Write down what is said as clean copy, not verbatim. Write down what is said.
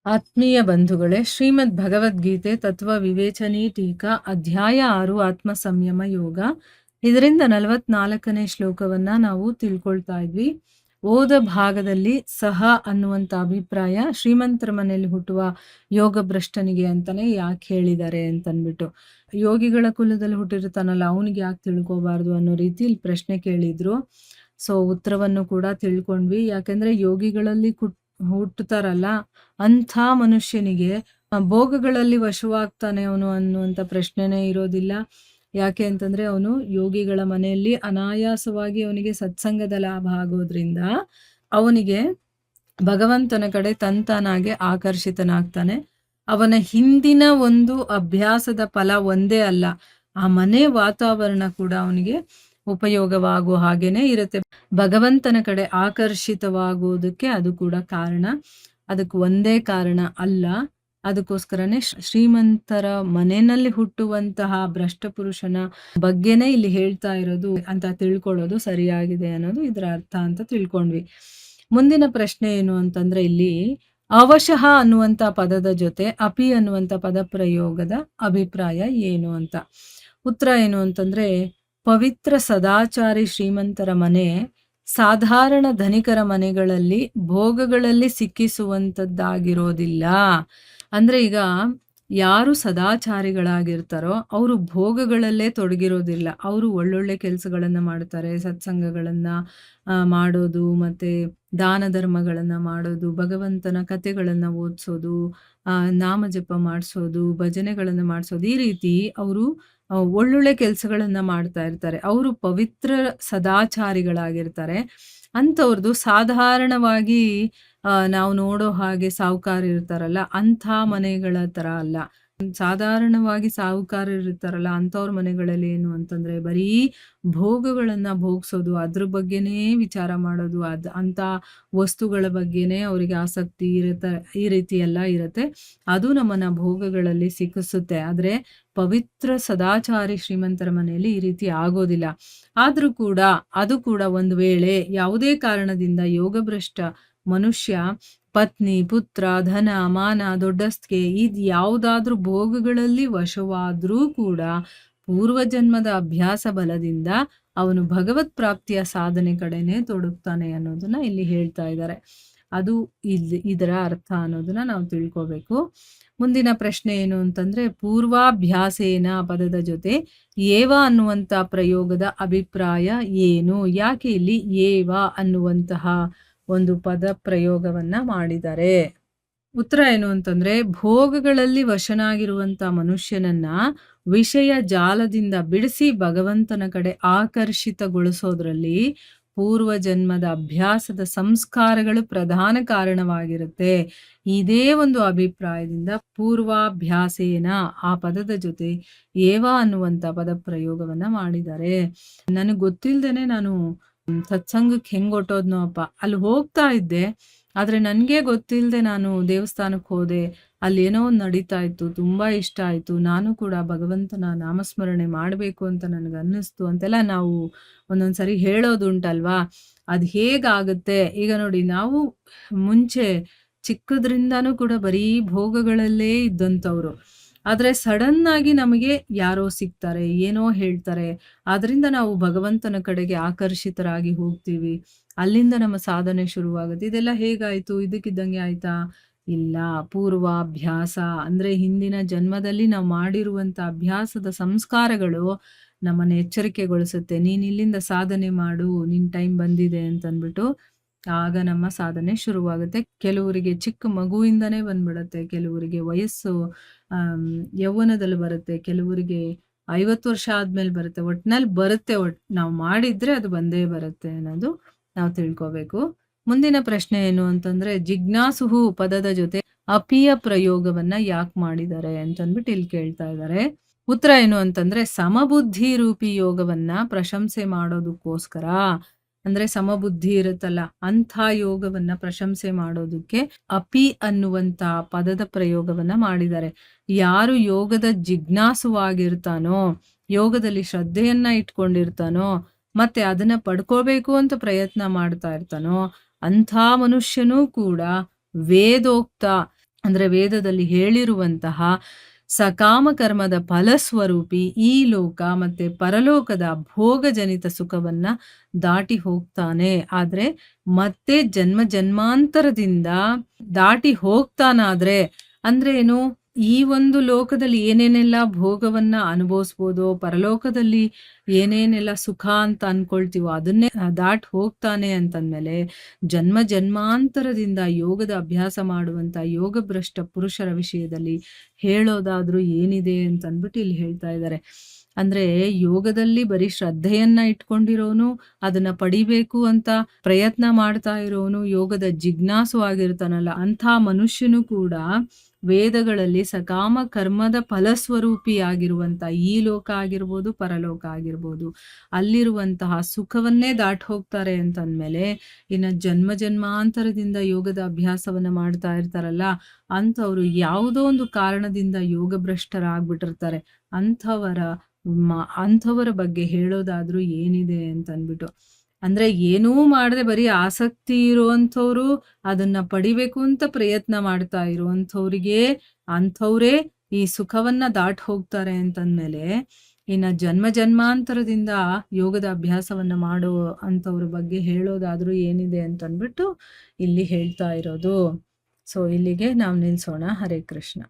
ಆತ್ಮೀಯ ಬಂಧುಗಳೇ, ಶ್ರೀಮದ್ ಭಗವದ್ಗೀತೆ ತತ್ವ ವಿವೇಚನಿ ಟೀಕಾ ಅಧ್ಯಾಯ 6 ಆತ್ಮ ಸಂಯಮ ಯೋಗ. ಇದರಿಂದ 44ನೇ ಶ್ಲೋಕವನ್ನ ನಾವು ತಿಳ್ಕೊಳ್ತಾ ಇದ್ವಿ. ಓದ ಭಾಗದಲ್ಲಿ ಸಹ ಅನ್ನುವಂಥ ಅಭಿಪ್ರಾಯ ಶ್ರೀಮಂತರ ಮನೆಯಲ್ಲಿ ಹುಟ್ಟುವ ಯೋಗ ಭ್ರಷ್ಟನಿಗೆ ಅಂತಾನೆ ಯಾಕೆ ಹೇಳಿದ್ದಾರೆ ಅಂತನ್ಬಿಟ್ಟು, ಯೋಗಿಗಳ ಕುಲದಲ್ಲಿ ಹುಟ್ಟಿರ್ತಾನಲ್ಲ ಅವನಿಗೆ ಯಾಕೆ ತಿಳ್ಕೋಬಾರ್ದು ಅನ್ನೋ ರೀತಿಯಲ್ಲಿ ಪ್ರಶ್ನೆ ಕೇಳಿದ್ರು. ಸೊ ಉತ್ತರವನ್ನು ಕೂಡ ತಿಳ್ಕೊಂಡ್ವಿ. ಯಾಕೆಂದ್ರೆ ಯೋಗಿಗಳಲ್ಲಿ ಹುಟ್ಟುತ್ತಾರಲ್ಲ ಅಂಥ ಮನುಷ್ಯನಿಗೆ ಭೋಗಗಳಲ್ಲಿ ವಶವಾಗ್ತಾನೆ ಅವನು ಅನ್ನುವಂಥ ಪ್ರಶ್ನೆನೇ ಇರೋದಿಲ್ಲ. ಯಾಕೆ ಅಂತಂದ್ರೆ ಅವನು ಯೋಗಿಗಳ ಮನೆಯಲ್ಲಿ ಅನಾಯಾಸವಾಗಿ ಅವನಿಗೆ ಸತ್ಸಂಗದ ಲಾಭ ಆಗೋದ್ರಿಂದ ಅವನಿಗೆ ಭಗವಂತನ ಕಡೆ ತಂತಾನಾಗೆ ಆಕರ್ಷಿತನಾಗ್ತಾನೆ. ಅವನ ಹಿಂದಿನ ಒಂದು ಅಭ್ಯಾಸದ ಫಲ ಒಂದೇ ಅಲ್ಲ, ಆ ಮನೆ ವಾತಾವರಣ ಕೂಡ ಅವನಿಗೆ ಉಪಯೋಗವಾಗುವ ಹಾಗೇನೆ ಇರುತ್ತೆ. ಭಗವಂತನ ಕಡೆ ಆಕರ್ಷಿತವಾಗುವುದಕ್ಕೆ ಅದು ಕೂಡ ಕಾರಣ. ಅದಕ್ಕೆ ಒಂದೇ ಕಾರಣ ಅಲ್ಲ. ಅದಕ್ಕೋಸ್ಕರನೇ ಶ್ರೀಮಂತರ ಮನೆಯಲ್ಲಿ ಹುಟ್ಟುವಂತಹ ಭ್ರಷ್ಟ ಪುರುಷನ ಬಗ್ಗೆನೇ ಇಲ್ಲಿ ಹೇಳ್ತಾ ಇರೋದು ಅಂತ ತಿಳ್ಕೊಳ್ಳೋದು ಸರಿಯಾಗಿದೆ ಅನ್ನೋದು ಇದರ ಅರ್ಥ ಅಂತ ತಿಳ್ಕೊಂಡ್ವಿ. ಮುಂದಿನ ಪ್ರಶ್ನೆ ಏನು ಅಂತಂದ್ರೆ, ಇಲ್ಲಿ ಅವಶಃ ಅನ್ನುವಂಥ ಪದದ ಜೊತೆ ಅಪಿ ಅನ್ನುವಂಥ ಪದ ಪ್ರಯೋಗದ ಅಭಿಪ್ರಾಯ ಏನು ಅಂತ. ಉತ್ತರ ಏನು ಅಂತಂದ್ರೆ, ಪವಿತ್ರ ಸದಾಚಾರಿ ಶ್ರೀಮಂತರ ಮನೆ ಸಾಧಾರಣ ಧನಿಕರ ಮನೆಗಳಲ್ಲಿ ಭೋಗಗಳಲ್ಲಿ ಸಿಕ್ಕಿಸುವಂಥದ್ದಾಗಿರೋದಿಲ್ಲ. ಅಂದ್ರೆ ಈಗ ಯಾರು ಸದಾಚಾರಿಗಳಾಗಿರ್ತಾರೋ ಅವರು ಭೋಗಗಳಲ್ಲೇ ತೊಡಗಿರೋದಿಲ್ಲ. ಅವರು ಒಳ್ಳೊಳ್ಳೆ ಕೆಲಸಗಳನ್ನ ಮಾಡ್ತಾರೆ, ಸತ್ಸಂಗಗಳನ್ನ ಮಾಡೋದು, ಮತ್ತೆ ದಾನ ಧರ್ಮಗಳನ್ನ ಮಾಡೋದು, ಭಗವಂತನ ಕಥೆಗಳನ್ನ ಓದಿಸೋದು, ನಾಮ ಜಪ ಮಾಡಿಸೋದು, ಭಜನೆಗಳನ್ನ ಮಾಡಿಸೋದು, ಈ ರೀತಿ ಅವರು ಒಳ್ಳೊಳ್ಳೆ ಕೆಲಸಗಳನ್ನ ಮಾಡ್ತಾ ಇರ್ತಾರೆ. ಅವರು ಪವಿತ್ರ ಸದಾಚಾರಿಗಳಾಗಿರ್ತಾರೆ. ಅಂಥವ್ರದ್ದು ಸಾಧಾರಣವಾಗಿ ನಾವು ನೋಡೋ ಹಾಗೆ ಸಾಹುಕಾರ ಇರ್ತಾರಲ್ಲ ಅಂಥ ಮನೆಗಳ ತರ ಅಲ್ಲ. ಸಾಧಾರಣವಾಗಿ ಸಾಹುಕಾರರು ಇರ್ತಾರಲ್ಲ ಅಂಥವ್ರ ಮನೆಗಳಲ್ಲಿ ಏನು ಅಂತಂದ್ರೆ ಬರೀ ಭೋಗಗಳನ್ನ ಭೋಗಿಸೋದು, ಅದ್ರ ಬಗ್ಗೆನೇ ವಿಚಾರ ಮಾಡೋದು, ಅಂತ ವಸ್ತುಗಳ ಬಗ್ಗೆನೇ ಅವರಿಗೆ ಆಸಕ್ತಿ ಇರುತ್ತೆ. ಈ ರೀತಿ ಎಲ್ಲ ಇರುತ್ತೆ. ಅದು ನಮ್ಮನ್ನ ಭೋಗಗಳಲ್ಲಿ ಸಿಕ್ಕಿಸುತ್ತೆ. ಆದ್ರೆ ಪವಿತ್ರ ಸದಾಚಾರಿ ಶ್ರೀಮಂತರ ಮನೆಯಲ್ಲಿ ಈ ರೀತಿ ಆಗೋದಿಲ್ಲ. ಆದ್ರೂ ಕೂಡ ಅದು ಕೂಡ ಒಂದು ವೇಳೆ ಯಾವುದೇ ಕಾರಣದಿಂದ ಯೋಗಭ್ರಷ್ಟ ಮನುಷ್ಯ ಪತ್ನಿ, ಪುತ್ರ, ಧನ, ಮಾನ, ದೊಡ್ಡಸ್ತಿಕೆ ಇದು ಯಾವುದಾದ್ರೂ ಭೋಗಗಳಲ್ಲಿ ವಶವಾದ್ರೂ ಕೂಡ ಪೂರ್ವಜನ್ಮದ ಅಭ್ಯಾಸ ಬಲದಿಂದ ಅವನು ಭಗವತ್ ಪ್ರಾಪ್ತಿಯ ಸಾಧನೆ ಕಡೆನೆ ತೊಡಗ್ತಾನೆ ಅನ್ನೋದನ್ನ ಇಲ್ಲಿ ಹೇಳ್ತಾ ಇದ್ದಾರೆ. ಅದು ಇದರ ಅರ್ಥ ಅನ್ನೋದನ್ನ ನಾವು ತಿಳ್ಕೋಬೇಕು. ಮುಂದಿನ ಪ್ರಶ್ನೆ ಏನು ಅಂತಂದ್ರೆ, ಪೂರ್ವಾಭ್ಯಾಸೇನ ಪದದ ಜೊತೆ ಏವ ಅನ್ನುವಂಥ ಪ್ರಯೋಗದ ಅಭಿಪ್ರಾಯ ಏನು? ಯಾಕೆ ಇಲ್ಲಿ ಏವ ಅನ್ನುವಂತಹ ಒಂದು ಪದ ಪ್ರಯೋಗವನ್ನ ಮಾಡಿದ್ದಾರೆ? ಉತ್ತರ ಏನು ಅಂತಂದ್ರೆ, ಭೋಗಗಳಲ್ಲಿ ವಶನಾಗಿರುವಂತ ಮನುಷ್ಯನನ್ನ ವಿಷಯ ಜಾಲದಿಂದ ಬಿಡಿಸಿ ಭಗವಂತನ ಕಡೆ ಆಕರ್ಷಿತಗೊಳಿಸೋದ್ರಲ್ಲಿ ಪೂರ್ವ ಜನ್ಮದ ಅಭ್ಯಾಸದ ಸಂಸ್ಕಾರಗಳು ಪ್ರಧಾನ ಕಾರಣವಾಗಿರುತ್ತೆ. ಇದೇ ಒಂದು ಅಭಿಪ್ರಾಯದಿಂದ ಪೂರ್ವಾಭ್ಯಾಸೇನ ಆ ಪದದ ಜೊತೆ ಏವ ಅನ್ನುವಂಥ ಪದ ಪ್ರಯೋಗವನ್ನ ಮಾಡಿದ್ದಾರೆ. ನನಗೆ ಗೊತ್ತಿಲ್ದೇನೆ ನಾನು ಸತ್ಸಂಗಕ್ಕೆ ಹೆಂಗ್ ಹೊಟ್ಟೋದ್ನೋ ಅಪ್ಪ, ಅಲ್ಲಿ ಹೋಗ್ತಾ ಇದ್ದೆ, ಆದ್ರೆ ನನ್ಗೆ ಗೊತ್ತಿಲ್ಲದೆ ನಾನು ದೇವಸ್ಥಾನಕ್ಕೆ ಹೋದೆ. ಅಲ್ಲಿ ಏನೋ ಒಂದು ನಡೀತಾ ಇತ್ತು, ತುಂಬಾ ಇಷ್ಟ ಆಯ್ತು, ನಾನು ಕೂಡ ಭಗವಂತನ ನಾಮಸ್ಮರಣೆ ಮಾಡ್ಬೇಕು ಅಂತ ನನಗೆ ಅನ್ನಿಸ್ತು ಅಂತೆಲ್ಲ ನಾವು ಒಂದೊಂದ್ಸರಿ ಹೇಳೋದುಂಟಲ್ವಾ. ಅದು ಹೇಗಾಗುತ್ತೆ ಈಗ ನೋಡಿ, ನಾವು ಮುಂಚೆ ಚಿಕ್ಕದ್ರಿಂದಾನು ಕೂಡ ಬರೀ ಭೋಗಗಳಲ್ಲೇ ಇದ್ದಂಥವ್ರು. ಆದ್ರೆ ಸಡನ್ ಆಗಿ ನಮಗೆ ಯಾರೋ ಸಿಗ್ತಾರೆ, ಏನೋ ಹೇಳ್ತಾರೆ, ಆದ್ರಿಂದ ನಾವು ಭಗವಂತನ ಕಡೆಗೆ ಆಕರ್ಷಿತರಾಗಿ ಹೋಗ್ತೀವಿ. ಅಲ್ಲಿಂದ ನಮ್ಮ ಸಾಧನೆ ಶುರುವಾಗುತ್ತೆ. ಇದೆಲ್ಲ ಹೇಗಾಯ್ತು? ಇದಕ್ಕಿದ್ದಂಗೆ ಆಯ್ತಾ? ಇಲ್ಲ. ಪೂರ್ವಾಭ್ಯಾಸ ಅಂದ್ರೆ ಹಿಂದಿನ ಜನ್ಮದಲ್ಲಿ ನಾವು ಮಾಡಿರುವಂತ ಅಭ್ಯಾಸದ ಸಂಸ್ಕಾರಗಳು ನಮ್ಮನ್ನ ಎಚ್ಚರಿಕೆಗೊಳಿಸುತ್ತೆ. ನೀನ್ ಇಲ್ಲಿಂದ ಸಾಧನೆ ಮಾಡು, ನಿನ್ ಟೈಮ್ ಬಂದಿದೆ ಅಂತನ್ಬಿಟ್ಟು ಆಗ ನಮ್ಮ ಸಾಧನೆ ಶುರುವಾಗುತ್ತೆ. ಕೆಲವರಿಗೆ ಚಿಕ್ಕ ಮಗುವಿಂದನೇ ಬಂದ್ಬಿಡತ್ತೆ, ಕೆಲವರಿಗೆ ವಯಸ್ಸು ಯೌವನದಲ್ಲಿ ಬರುತ್ತೆ, ಕೆಲವರಿಗೆ 50 ವರ್ಷ ಆದ್ಮೇಲೆ ಬರುತ್ತೆ. ಒಟ್ನಲ್ಲಿ ಬರುತ್ತೆ, ನಾವು ಮಾಡಿದ್ರೆ ಅದು ಬಂದೇ ಬರುತ್ತೆ ಅನ್ನೋದು ನಾವು ತಿಳ್ಕೋಬೇಕು. ಮುಂದಿನ ಪ್ರಶ್ನೆ ಏನು ಅಂತಂದ್ರೆ, ಜಿಜ್ಞಾಸುಹು ಪದದ ಜೊತೆ ಅಪಿಯ ಪ್ರಯೋಗವನ್ನ ಯಾಕೆ ಮಾಡಿದ್ದಾರೆ ಅಂತಂದ್ಬಿಟ್ಟು ಇಲ್ಲಿ ಕೇಳ್ತಾ ಇದ್ದಾರೆ. ಉತ್ತರ ಏನು ಅಂತಂದ್ರೆ, ಸಮಬುದ್ಧಿ ರೂಪಿ ಯೋಗವನ್ನ ಪ್ರಶಂಸೆ ಮಾಡೋದಕ್ಕೋಸ್ಕರ, ಅಂದ್ರೆ ಸಮಬುದ್ಧಿ ಇರುತ್ತಲ್ಲ ಅಂಥ ಯೋಗವನ್ನ ಪ್ರಶಂಸೆ ಮಾಡೋದಕ್ಕೆ ಅಪಿ ಅನ್ನುವಂತ ಪದದ ಪ್ರಯೋಗವನ್ನ ಮಾಡಿದ್ದಾರೆ. ಯಾರು ಯೋಗದ ಜಿಜ್ಞಾಸುವಾಗಿರ್ತಾನೋ, ಯೋಗದಲ್ಲಿ ಶ್ರದ್ಧೆಯನ್ನ ಇಟ್ಕೊಂಡಿರ್ತಾನೋ, ಮತ್ತೆ ಅದನ್ನ ಪಡ್ಕೋಬೇಕು ಅಂತ ಪ್ರಯತ್ನ ಮಾಡ್ತಾ ಇರ್ತಾನೋ, ಅಂಥ ಮನುಷ್ಯನೂ ಕೂಡ ವೇದೋಕ್ತ ಅಂದ್ರೆ ವೇದದಲ್ಲಿ ಹೇಳಿರುವಂತಹ ಸಕಾಮ ಕರ್ಮದ ಫಲಸ್ವರೂಪಿ ಈ ಲೋಕ ಮತ್ತೆ ಪರಲೋಕದ ಭೋಗಜನಿತ ಸುಖವನ್ನ ದಾಟಿ ಹೋಗ್ತಾನೆ. ಆದ್ರೆ ಮತ್ತೆ ಜನ್ಮ ಜನ್ಮಾಂತರದಿಂದ ದಾಟಿ ಹೋಗ್ತಾನಾದ್ರೆ ಅಂದ್ರೆ ಏನು, ಈ ಒಂದು ಲೋಕದಲ್ಲಿ ಏನೇನೆಲ್ಲ ಭೋಗವನ್ನ ಅನುಭವಿಸ್ಬೋದೋ, ಪರಲೋಕದಲ್ಲಿ ಏನೇನೆಲ್ಲ ಸುಖ ಅಂತ ಅನ್ಕೊಳ್ತೀವೋ ಅದನ್ನೇ ದಾಟ್ ಹೋಗ್ತಾನೆ ಅಂತಂದ್ಮೇಲೆ, ಜನ್ಮ ಜನ್ಮಾಂತರದಿಂದ ಯೋಗದ ಅಭ್ಯಾಸ ಮಾಡುವಂತ ಯೋಗ ಭ್ರಷ್ಟ ಪುರುಷರ ವಿಷಯದಲ್ಲಿ ಹೇಳೋದಾದ್ರೂ ಏನಿದೆ ಅಂತ ಅಂದ್ಬಿಟ್ಟು ಇಲ್ಲಿ ಹೇಳ್ತಾ ಇದ್ದಾರೆ. ಅಂದ್ರೆ ಯೋಗದಲ್ಲಿ ಬರೀ ಶ್ರದ್ಧೆಯನ್ನ ಇಟ್ಕೊಂಡಿರೋನು, ಅದನ್ನ ಪಡಿಬೇಕು ಅಂತ ಪ್ರಯತ್ನ ಮಾಡ್ತಾ ಇರೋನು, ಯೋಗದ ಜಿಜ್ಞಾಸು ಆಗಿರ್ತಾನಲ್ಲ, ಅಂಥ ಮನುಷ್ಯನು ಕೂಡ ವೇದಗಳಲ್ಲಿ ಸಕಾಮ ಕರ್ಮದ ಫಲಸ್ವರೂಪಿಯಾಗಿರುವಂತ ಈ ಲೋಕ ಆಗಿರ್ಬೋದು, ಪರಲೋಕ ಆಗಿರ್ಬೋದು, ಅಲ್ಲಿರುವಂತಹ ಸುಖವನ್ನೇ ದಾಟ್ ಹೋಗ್ತಾರೆ ಅಂತಂದ್ಮೇಲೆ, ಇನ್ನು ಜನ್ಮ ಜನ್ಮಾಂತರದಿಂದ ಯೋಗದ ಅಭ್ಯಾಸವನ್ನ ಮಾಡ್ತಾ ಇರ್ತಾರಲ್ಲ, ಅಂಥವ್ರು ಯಾವುದೋ ಒಂದು ಕಾರಣದಿಂದ ಯೋಗ ಭ್ರಷ್ಟರಾಗ್ಬಿಟ್ಟಿರ್ತಾರೆ. ಅಂಥವರ ಬಗ್ಗೆ ಹೇಳೋದಾದ್ರೂ ಏನಿದೆ ಅಂತ ಅಂದ್ಬಿಟ್ಟು, ಅಂದ್ರೆ ಏನೂ ಮಾಡದೆ ಬರೀ ಆಸಕ್ತಿ ಇರುವಂಥವ್ರು, ಅದನ್ನ ಪಡಿಬೇಕು ಅಂತ ಪ್ರಯತ್ನ ಮಾಡ್ತಾ ಇರುವಂಥವ್ರಿಗೆ, ಅಂಥವ್ರೇ ಈ ಸುಖವನ್ನ ದಾಟ್ ಹೋಗ್ತಾರೆ ಅಂತಂದ್ಮೇಲೆ, ಇನ್ನ ಜನ್ಮ ಜನ್ಮಾಂತರದಿಂದ ಯೋಗದ ಅಭ್ಯಾಸವನ್ನ ಮಾಡೋ ಅಂಥವ್ರ ಬಗ್ಗೆ ಹೇಳೋದಾದ್ರೂ ಏನಿದೆ ಅಂತ ಅಂದ್ಬಿಟ್ಟು ಇಲ್ಲಿ ಹೇಳ್ತಾ ಇರೋದು. ಸೊ ಇಲ್ಲಿಗೆ ನಾವು ನಿಲ್ಸೋಣ. ಹರೇ ಕೃಷ್ಣ.